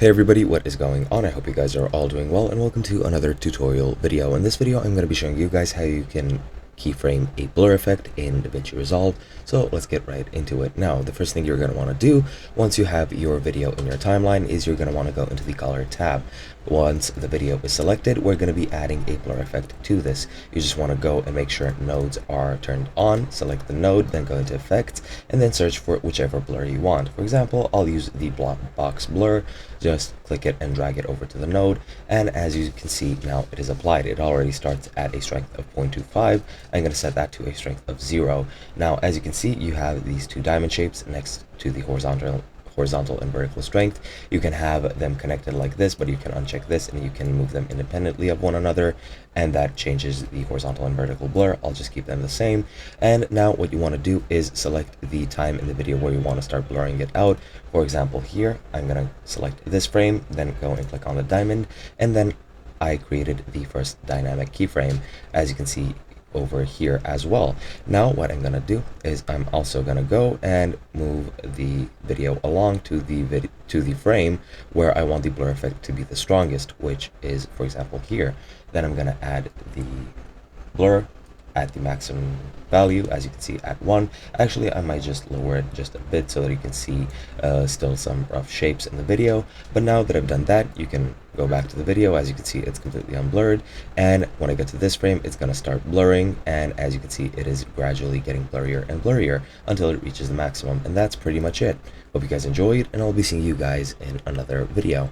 Hey everybody, what is going on? I hope you guys are all doing well, and welcome to another tutorial video. In this video, I'm going to be showing you guys how you can keyframe a blur effect in Davinci Resolve. So let's get right into it. Now, the first thing you're going to want to do once you have your video in your timeline is you're going to want to go into the color tab. Once the video is selected, we're going to be adding a blur effect to this. You just want to go and make sure nodes are turned on, select the node, then go into effects, and then search for whichever blur you want. For example, I'll use the block box blur. Just click it and drag it over to the node, and as you can see now it is applied. It already starts at a strength of 0.25. I'm going to set that to a strength of 0. Now as you can see, you have these two diamond shapes next to the horizontal and vertical strength. You can have them connected like this, but you can uncheck this and you can move them independently of one another, and that changes the horizontal and vertical blur. I'll just keep them the same. And now what you want to do is select the time in the video where you want to start blurring it out. For example, here I'm going to select this frame, then go and click on the diamond, and then I created the first dynamic keyframe, as you can see over here as well. Now what I'm going to do is I'm also going to go and move the video along to the frame where I want the blur effect to be the strongest, which is, for example, here. Then I'm going to add the blur at the maximum value, as you can see, at 1. Actually, I might just lower it just a bit so that you can see still some rough shapes in the video. But now that I've done that, you can go back to the video. As you can see, it's completely unblurred, and when I get to this frame, it's going to start blurring, and as you can see, it is gradually getting blurrier and blurrier until it reaches the maximum. And that's pretty much it. Hope you guys enjoyed, and I'll be seeing you guys in another video.